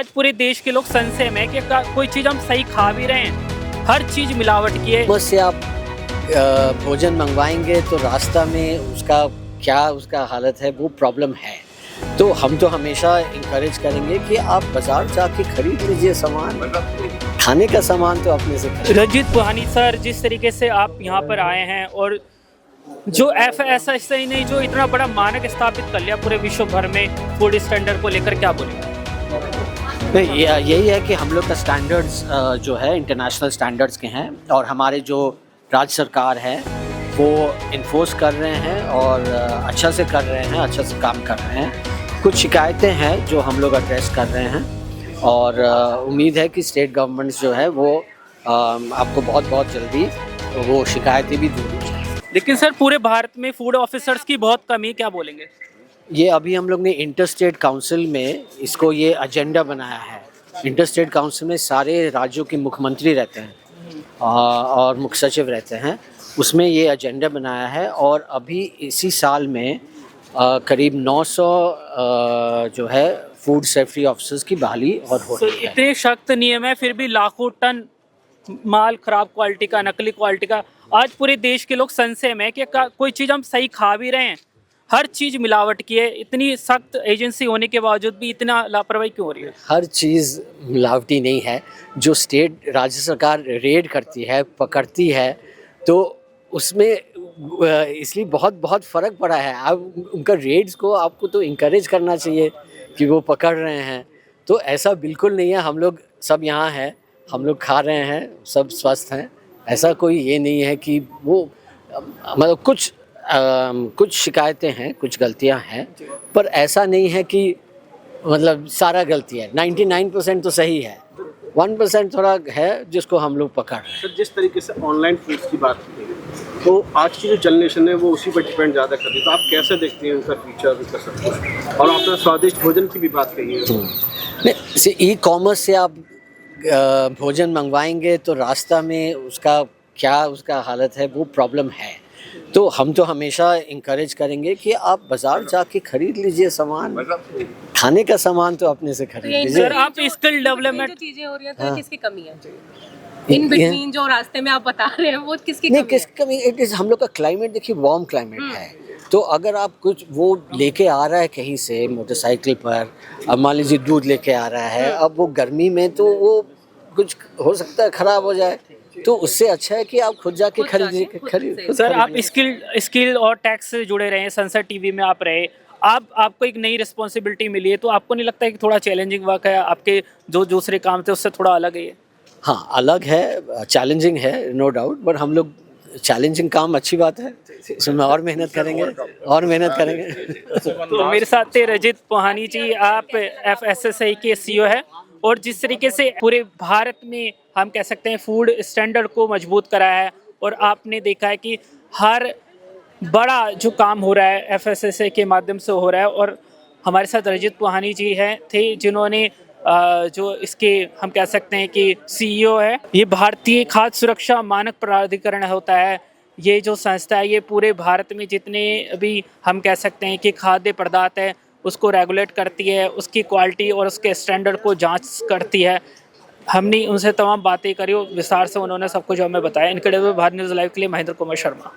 आज पूरे देश के लोग संशय में कि कोई चीज हम सही खा भी रहे हैं, हर चीज मिलावट की है। बस से आप भोजन मंगवाएंगे तो रास्ता में उसका क्या उसका हालत है वो प्रॉब्लम है। तो हम तो हमेशा इंकरेज करेंगे कि आप बाजार जाके खरीद लीजिए सामान, खाने का सामान तो अपने से खरीद। रंजीत पुहानी सर, जिस तरीके से आप यहाँ पर आए हैं और जो FSSAI ने जो इतना बड़ा मानक स्थापित कर लिया पूरे विश्व भर में फूड स्टैंडर्ड को लेकर, क्या बोलेंगे? यही है कि हम लोग का स्टैंडर्ड्स जो है इंटरनेशनल स्टैंडर्ड्स के हैं और हमारे जो राज्य सरकार है वो इन्फोर्स कर रहे हैं और अच्छा से कर रहे हैं, अच्छा से काम कर रहे हैं। कुछ शिकायतें हैं जो हम लोग एड्रेस कर रहे हैं और उम्मीद है कि स्टेट गवर्नमेंट्स जो है वो आपको बहुत जल्दी वो शिकायतें भी दूर हो जाएंगी। लेकिन सर पूरे भारत में फूड ऑफिसर्स की बहुत कमी, क्या बोलेंगे? ये अभी हम लोग ने इंटर स्टेट काउंसिल में इसको ये एजेंडा बनाया है। इंटर स्टेट काउंसिल में सारे राज्यों के मुख्यमंत्री रहते हैं और मुख्य सचिव रहते हैं, उसमें ये एजेंडा बनाया है और अभी इसी साल में करीब 900 जो है फूड सेफ्टी ऑफिसर्स की बहाली और हो रही है। इतने सख्त नियम है फिर भी लाखों टन माल खराब क्वालिटी का, नकली क्वालिटी का। आज पूरे देश के लोग संशय में कि कोई चीज़ हम सही खा भी रहे हैं, हर चीज़ मिलावट की है। इतनी सख्त एजेंसी होने के बावजूद भी इतना लापरवाही क्यों हो रही है? हर चीज़ मिलावटी नहीं है। जो स्टेट राज्य सरकार रेड करती है, पकड़ती है, तो उसमें इसलिए बहुत फ़र्क पड़ा है। अब उनका रेड्स को आपको तो इंकरेज करना चाहिए कि वो पकड़ रहे हैं। तो ऐसा बिल्कुल नहीं है। हम लोग सब यहाँ हैं, हम लोग खा रहे हैं, सब स्वस्थ हैं। ऐसा कोई ये नहीं है कि वो मतलब कुछ शिकायतें हैं, कुछ गलतियां हैं, पर ऐसा नहीं है कि मतलब सारा गलती है। 99% तो सही है, 1% थोड़ा है जिसको हम लोग पकड़ रहे हैं। सर, जिस तरीके से ऑनलाइन फूड्स की बात की गई तो आज की जो जनरेशन है वो उसी पर डिपेंड ज़्यादा करती है, तो आप कैसे देखते हैं उनका फीचर, उनका सब कुछ? और आपने स्वादिष्ट भोजन की भी बात कही है। नहीं, ई कॉमर्स से आप भोजन मंगवाएंगे तो रास्ता में उसका क्या उसका हालत है वो प्रॉब्लम है। तो हम तो हमेशा इंकरेज करेंगे कि आप बाजार जाके खरीद लीजिए सामान, खाने का सामान तो अपने से खरीद लीजिए। सर आप स्किल डेवलपमेंट जो चीजें हो रही हैं तो किसकी कमी है? इन बिटवीन जो रास्ते में आप बता रहे हैं वो किसकी कमी है? किसकी कमी? इट इज हम लोग का क्लाइमेट देखिए वार्म क्लाइमेट है। तो अगर आप कुछ वो लेके आ रहा है कहीं से मोटरसाइकिल पर, अब मान लीजिए दूध लेके आ रहा है, अब वो गर्मी में तो वो कुछ हो सकता है खराब हो जाए, तो उससे अच्छा है कि आप खुद जाके खरीद। सर आप स्किल और टैक्स से जुड़े रहे हैं, संसद टीवी में आप रहे, आपको एक नई रिस्पॉन्सिबिलिटी मिली है, तो आपको नहीं लगता है कि थोड़ा चैलेंजिंग वर्क है? आपके जो दूसरे काम थे उससे थोड़ा अलग है ये? हाँ, अलग है, चैलेंजिंग है, नो डाउट, बट हम लोग चैलेंजिंग काम अच्छी बात है, इसमें और मेहनत करेंगे। तो मेरे साथ थे रंजीत पुहानी जी, आप FSSAI के CEO है और जिस तरीके से पूरे भारत में हम कह सकते हैं फूड स्टैंडर्ड को मजबूत करा है और आपने देखा है कि हर बड़ा जो काम हो रहा है FSSAI के माध्यम से हो रहा है। और हमारे साथ रंजीत पुहानी जी थे जिन्होंने जो इसके हम कह सकते हैं कि CEO है। ये भारतीय खाद्य सुरक्षा मानक प्राधिकरण होता है। ये जो संस्था है ये पूरे भारत में जितने भी हम कह सकते हैं कि खाद्य पदार्थ है उसको रेगुलेट करती है, उसकी क्वालिटी और उसके स्टैंडर्ड को जांच करती है। हमने उनसे तमाम बातें करी और विस्तार से उन्होंने सब कुछ हमें बताया। इनके भारत न्यूज़ लाइव के लिए महेंद्र कुमार शर्मा।